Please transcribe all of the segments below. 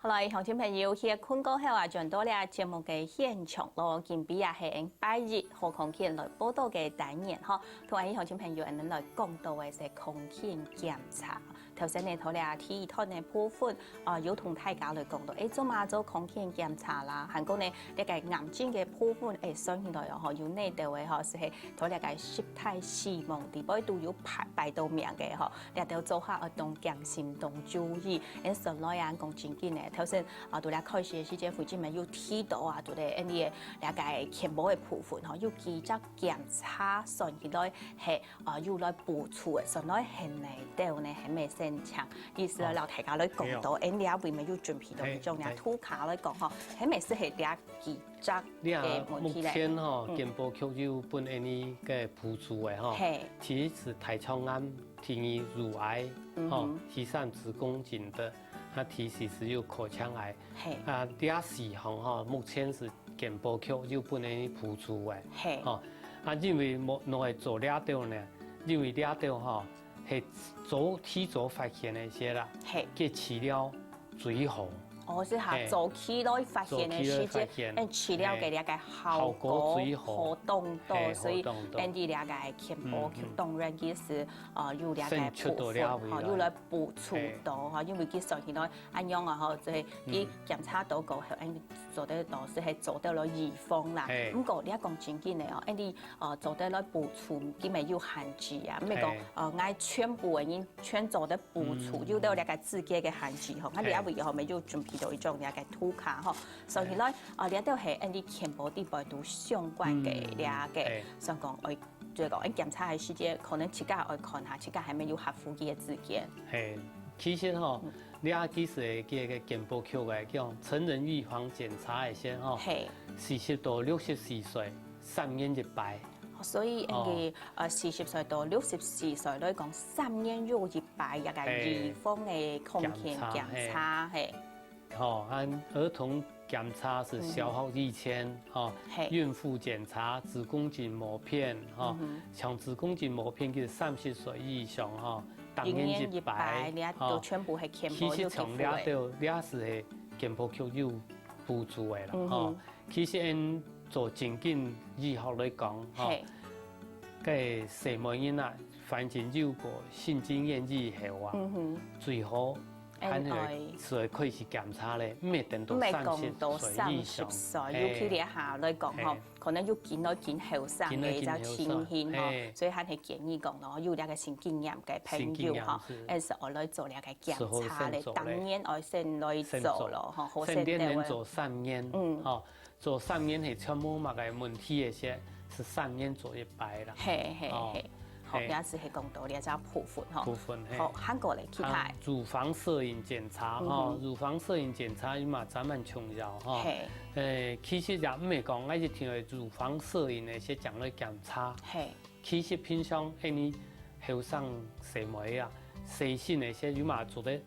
來，鄉親朋友，喺困過後啊，轉到了節目嘅現場咯。今比啊係8日何康健來報道嘅單元嗬，同埋鄉親朋友人來講到嘅係空氣檢查。頭先你睇了第一套嘅部分，有同大家來講到，做嘛做空氣檢查啦？韓國呢，呢個癌症嘅部分，上現來嗬，有呢度嘅嗬，是係睇了個失態死亡，地位都有排到名嘅嗬，你都做下動健心動注意，上來啊講正經嘅。頭先到咧開始嘅時間附近咪有提到啊，到咧呢個了解健保嘅部分嗬，有幾隻檢查上起來係要來補充嘅，上來係嚟到呢係咩現象？意思咧，老大家來講到，你啊會咪要準備到呢種嘅圖卡來講嗬，係咪適合啲幾隻嘅問題咧？目前嗬，健保局有本呢嘅補助嘅嗬，其實是大腸癌、定義乳癌、膝上子宮頸的。它其實是有口腔癌，啊，啲事項哈，目前是健保局有本嚟補助嘅，哦，啊，因為冇來做了到呢，因為了到哈係提早發現的一些啦，嘅治療最好。哦，是下早期來發現嘅時間，治療嘅了解效果好當多，所以啲了解健保局當然佢是有了解部分，要來補充到嚇，因為佢上現來按樣啊嗬，就係佢檢查到過後，做得到是係做得了預防啦。咁個你一講正經嘅哦，啲做得來補充，佢咪要限制啊，咪講嗌全部嘅人全做得補充，要到了解自己嘅限制嗬，你一會以後咪要準備。做一種嘅圖卡嗬，所以咧呢都係啲健保啲部都相關嘅嘅，想講我即係講檢查嘅時間，可能自家我看下，自家係咪有合乎嘅資格？係，其實嗬，你啊其實嘅健保局嘅叫成人預防檢查嘅先嗬，40到64歲3年一擺。所以40歲到64歲來講3年要一擺一個預防嘅空氣檢查係。哦，按兒童檢查是小學1000，哦，孕婦檢查子宮頸膜片，哈，像子宮頸膜片佢30歲以上，哈，當年一擺，都全部係健保其實從了到了是健保局有補助嘅啦，哈，其實按做正經醫學來講，哈，嘅什麼人啊，反正有過性經驗以後啊，最好。所以可以去檢查咧，唔係等到30歲，要佢哋下來講嗬，可能要見到見後生嘅就前顯嗬，所以係建議講咯，要兩個先經驗嘅朋友嗬，係我來做兩個檢查咧，當然我先來做咯，嗬，好先能做3年，哦，做3年係全部乜嘅問題嘅些，是3年做一擺啦，係。好，也是係講到呢一隻部分嗬。部分好，韓國嚟其他。乳房攝影檢查哈，乳房攝影檢查嘛，咱們重要哈。其實也唔係講，我一聽係乳房攝影那些講嚟檢查。其實平常你後生社會啊，細心那些有嘛做得。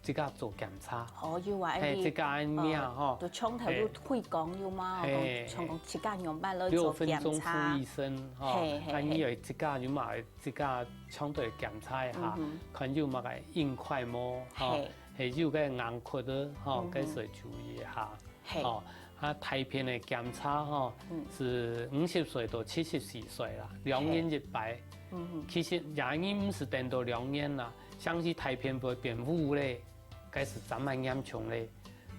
即刻做檢查，要話即刻按咩嗬？就從頭要推廣要嘛，從講即刻用乜嚟做檢查。6分鐘副醫生，嗬，你又即刻要嘛，即刻相對檢查一下，看要嘛個硬塊膜，嗬，係要個硬骨咯，嗬，跟住注意一下，哦，大片嘅檢查，嗬，是50歲到74歲啦，2年一擺，其實廿年唔是等到2年啦，像是大片會變烏咧。開始咱們嚴重嘞，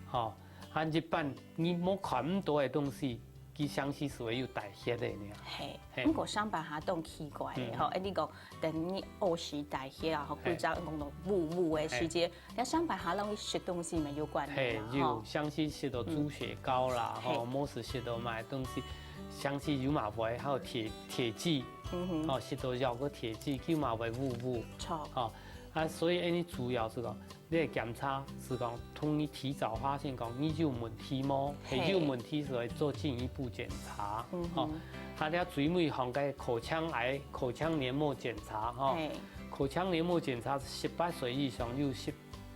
哈，按一般你冇看咁多嘅東西，佢相信是會有代謝的呢。係，不過上班下都奇怪嘅，嗬，呢個等你屙屎代謝啊，或者講到污嘅時節，你上班下攏食東西咪有關係嘛？有，相信食到豬血糕啦，嗬，冇是食到買東西，相信有嘛會，還有鐵劑，哦，食到藥個鐵劑，佢嘛會污，錯，哦，啊，所以你主要是講。你嘅檢查是講，同你提早發現講你有問題麼？係有問題時候做進一步檢查。哦，佢哋最尾項嘅口腔癌、口腔黏膜檢查。哦，口腔黏膜檢查18歲以上有食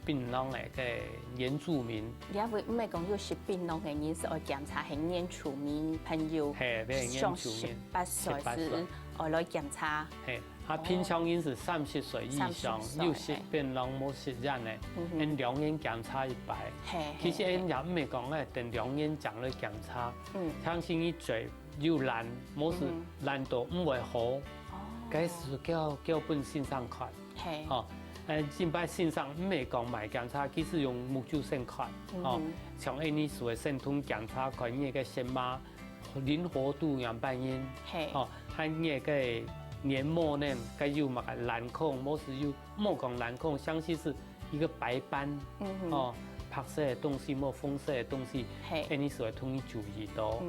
檳榔嘅原住民。你會唔係講要食檳榔嘅人是愛檢查係原住民朋友，上18歲是愛來檢查。平常因是30岁以上，有色变long冇色染的，因两眼检查100。其實因也唔係講咧，等兩眼講咧檢查，相信伊嘴又爛，冇是爛到唔會好，嗰是叫本線上看，哦，正擺線上唔係講買檢查，其實用目睭先看，哦，像因你所謂線通檢查看伊個線碼靈活度樣扮演，哦，還伊個黏膜呢，個有嘛個藍孔，冇是有冇講藍孔，相信是一個白斑，哦。白色的東西，冇紅色的東西，你是會通去注意到，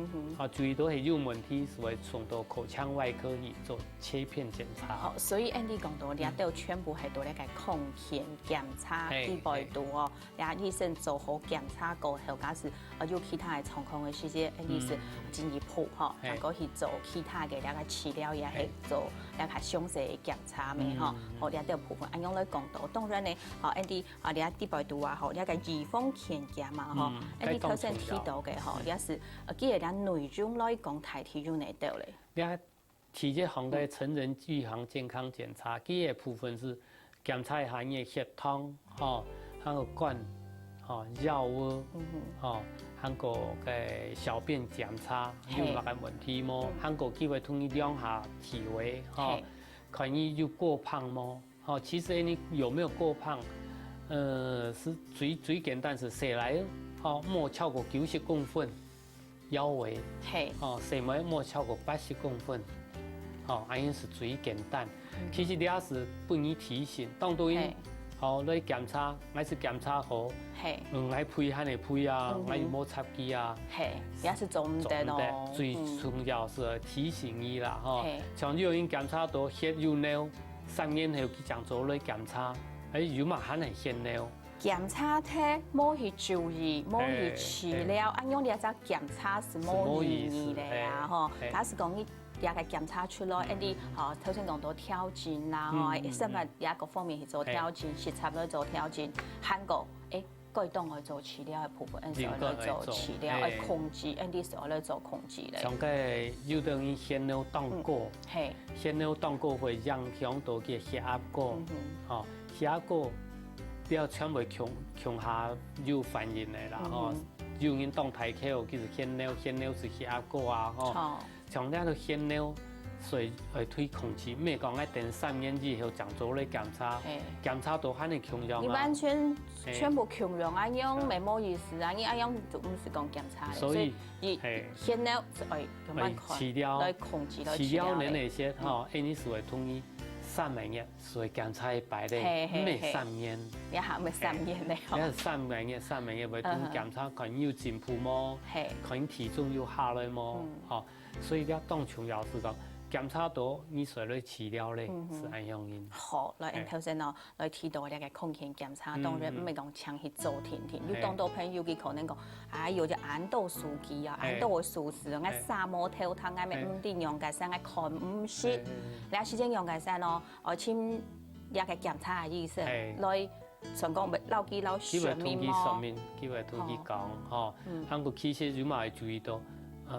注意到係有問題，是會送到口腔外科去做切片檢查。所以你講到，你都全部係到呢個空腔檢查地步度哦，你醫生做好檢查過後，假使有其他嘅狀況嘅時節，你是進一步嗬，能夠去做其他嘅呢個治療，也係做呢個詳細嘅檢查咪嗬，好，你都部分按樣來講到，當然呢，你你地步度啊，好，呢個預防健檢嘛，嗬，你頭先提到嘅嗬，也是記得啲內容來講，太體重嚟到咧。你體檢行嘅成人預防健康檢查，佢嘅部分是檢查一下你嘅血糖，哦，還有肝，哦，藥物，哦，還有嘅小便檢查有乜嘅問題冇？還有佢會通去量下體圍，哦，看你有過胖冇？哦，其實你有沒有過胖？是最簡單是誰來哦，冇超過90公分腰圍，哦，誰沒冇超過80公分，哦，安樣是最簡單。其實你也是不宜提醒，當到因好來檢查，還是檢查好，來配還係配啊，來冇插機啊，也是做唔得咯。最重要是提醒伊啦，吼，像有人檢查到血有尿，3年後佢講做來檢查。有嘛可能先了。檢查睇冇去注意，冇去治療，按樣你一隻檢查是冇意義嘅啊！嗬，假使講你也係檢查出來，一啲頭先講到挑戰啦，嗬，生物也各方面去做挑戰，實測去做挑戰，韓國該當去做治療嘅部分，時候去做治療，去控制，一啲時候去做控制咧。像個有等於血尿當過，血尿當過會影響到佢血壓高，哦。血壓高，你要全部強下有反應嘅啦，吼，有人當大口就是血尿，血尿是血壓高啊，吼，像呢個血尿，所以推控制，咩講喺等3年之後講做咧檢查，檢查到肯定強樣啊。你完全部強樣啊樣，咪冇意思啊！你啊樣就唔是講檢查，所以血尿是慢慢治療來控制來治療的那些，吼，你是會同意。3年，所以檢查1擺咧，咩3年？一下咪3年咧？你係3年會同檢查看有進步冇？看體重有下來冇？哦，所以你當重要是講檢查到你所來治療咧，是安樣因。好，來頭先哦，來提到呢個空腔檢查，當然唔係講搶去做天天，有當到朋友佢可能講，有隻眼倒數據啊，眼倒嘅數字，我三毛頭湯，我咪唔啲樣嘅聲，我看唔識，你時間樣嘅聲咯，我簽一個檢查嘅醫生來上講咪留記留上面麼？佢會同佢講，吼，韓國其實有嘛會注意到。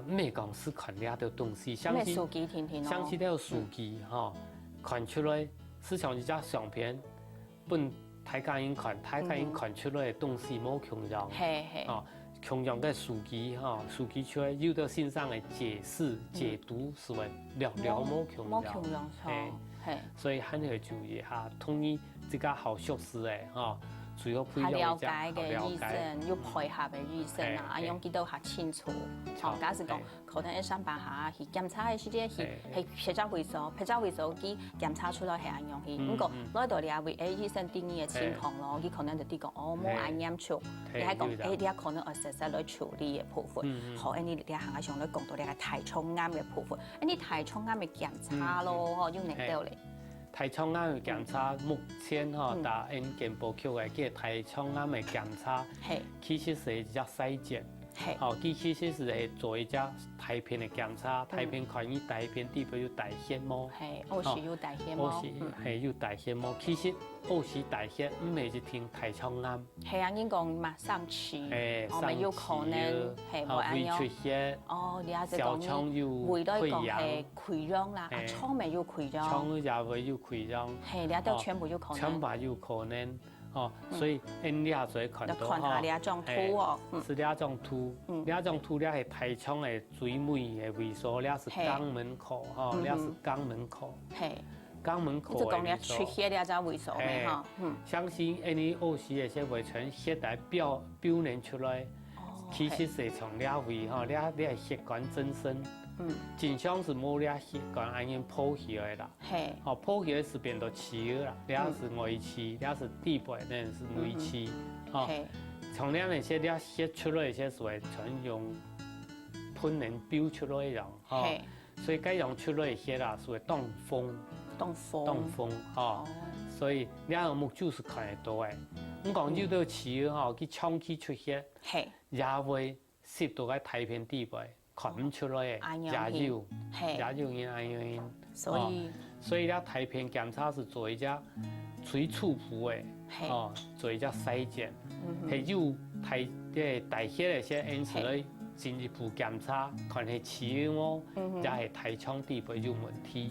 咩講是看了的東西，相信了數據哈，看出來市場一隻相片，本大家已經看出來的東西冇強樣，哦，強樣嘅數據哈，數據出來有到線上嘅解釋解讀是為了冇強樣，所以肯定要注意下，同意這個好熟悉嘅哈。最好配合了解嘅醫生，要配合嘅醫生啊，樣記到下清楚。哦，假使講可能1、3班下去檢查嘅時間係拍照會所佢檢查出來係安樣去。不過攞到你也為醫生定義嘅情況咯，佢可能就啲講冇安嚴重，你係講你也可能實際來處理嘅部分。好，你行下上來講到你個體重啱嘅部分，你體重啱嘅檢查咯，要嚟到嚟。體重啱嘅檢查，目前吼，打健保局嘅體重啱嘅檢查，其實係一隻篩檢，哦，其实是会做一只大片的检查，大片看伊大片底部有大血毛，系，有时有大血毛，有时系有大血毛，其实有时大血唔係一定大肠癌。系啊，應講馬上吃，我們有可能係無安樣。胃出血，哦，你也是小腸有胃都講潰瘍，係潰瘍啦，腸咪有潰瘍，腸也會有潰瘍，係，你都全部有可能。全部有可能。哦，所以你也可以看到哈，你種凸哦，是你種凸，你種凸你係大腸嘅水尾嘅萎縮，你是肛門口，吼，你是肛門口，係，肛門口就講你出血你才萎縮嘅哈，相信你有時嘅些會從血來表現出來，其實是從你胃吼，你係血管增生。真像是冇咧血管安樣破起來啦，哦，破起來是變到氣啦，咧是外氣，咧是底部那是內氣，哦，從咧那些咧血出來一些是會全用噴能飆出來樣，哦，所以該用出來些啦是會凍風，哦，所以咧個目就是看得到嘅，我講有到氣吼，佢長期出血，也會攝到喺大片底部。看唔出來嘅，也有因安樣，所以咧大片檢查是做一隻最初步嘅，哦，做一隻篩檢，係有大血嘅些因此咧進一步檢查，看係氣毛，也係大腸底部有問題，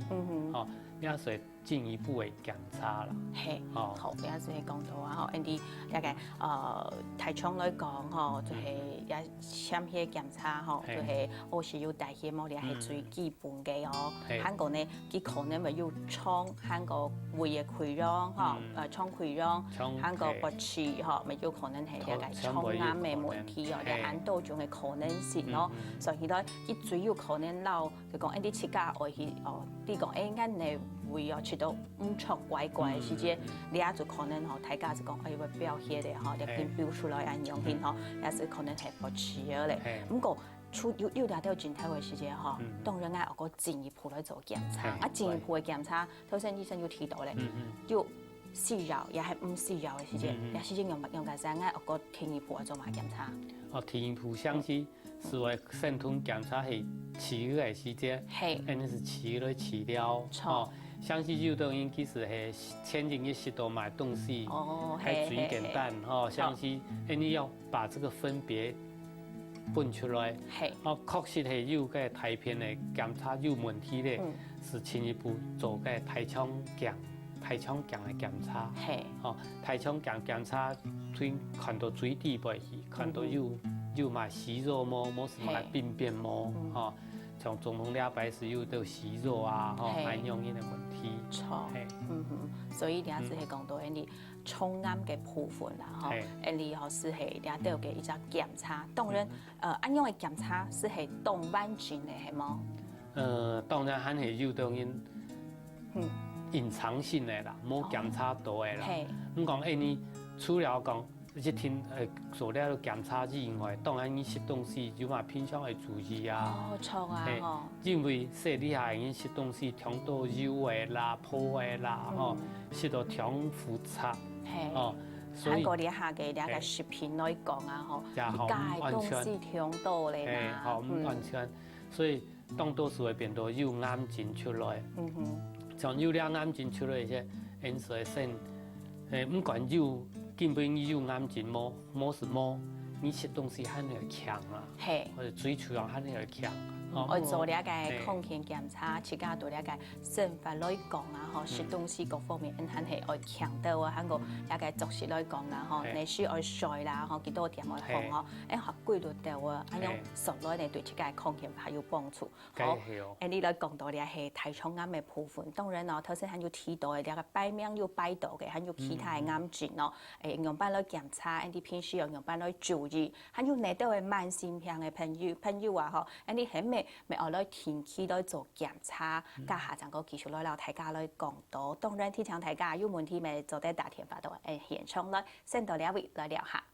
哦，也所以進一步嘅檢查啦。係，好，也是講到啊，吼，啲一個大腸來講，吼，就係也潛血檢查，吼，就係有時有大血毛，你係最基本嘅哦。韓國呢，佢可能咪有腸，韓國胃嘅潰瘍，吼，腸潰瘍，韓國勃起，吼，咪有可能係一個腸癌嘅問題哦，有很多種嘅可能性咯。所以咧，佢最有可能撈，就講啲切家愛去哦，啲講眼你。胃哦，吃到唔錯怪怪嘅時節，你也就可能吼，大家就講會表現嘅吼，入邊標出來安樣片吼，也是可能係不似嘅咧。不過有啲都檢查嘅時節吼，當然我個進一步來做檢查，進一步嘅檢查，頭先醫生有提到咧，要食藥也係唔食藥嘅時節，也時節用嘅時候，我個進一步做埋檢查。哦，進一步相信是為腎吞檢查係吃嘅時節，係是吃來治療，哦。相信有的人其實係前幾日食到買東西，係嘴點蛋，吼，相信你要把這個分別分出來，哦，確實係有個大片嘅檢查有問題咧，是進一步做個大腸鏡嘅檢查，哦，大腸鏡檢查對看到最底部去，看到有嘛息肉毛，冇什麼病變毛，哦。像總統兩擺是有到息肉啊，吼，安樣嘅問題。錯，所以你也是係講到啲腸癌嘅部分啦，吼，你學是係啲都嘅一隻檢查。當然，安樣嘅檢查是係動萬盡嘅，係冇？當然還係有當然，隱藏性嘅啦，冇檢查到嘅啦。咁講你除了講。一天做了檢查以外，當然你食東西有嘛平常會注意啊。錯啊！因為說你下人食東西聽到油的啦、破的啦，吼，食到聽複雜，哦，所以。韓國你下嘅兩個食品來講啊，吼，介東西聽到咧啦，好唔安全，所以當多數會變到有癌症出來。像有了癌症出來嘅，因所以先唔管有。根本你有癌症冇什麼，你吃東西肯定會強啊，或者追求上肯定會強。我做了個抗癌檢查，自家做了個生活來講啊，吼，食東西各方面，肯係愛強調啊，喺個了個作息來講啦，吼，你需愛睡啦，吼，幾多點愛放吼，學規律掉啊，咁樣熟來你對自家抗癌係有幫助。好，你來講到咧係大腸癌嘅部分，當然咯，頭先還有提到嘅，個擺明有擺到嘅，還有其他嘅癌症咯，用辦來檢查，啲平時用辦來注意，還有你都係慢性病嘅朋友啊，吼，啲係咩？咪我來定期來做檢查，家下陣個技術來，大家來講到。當然，提倡大家有問題咪做啲打電話到現場來，先到兩位來聊下。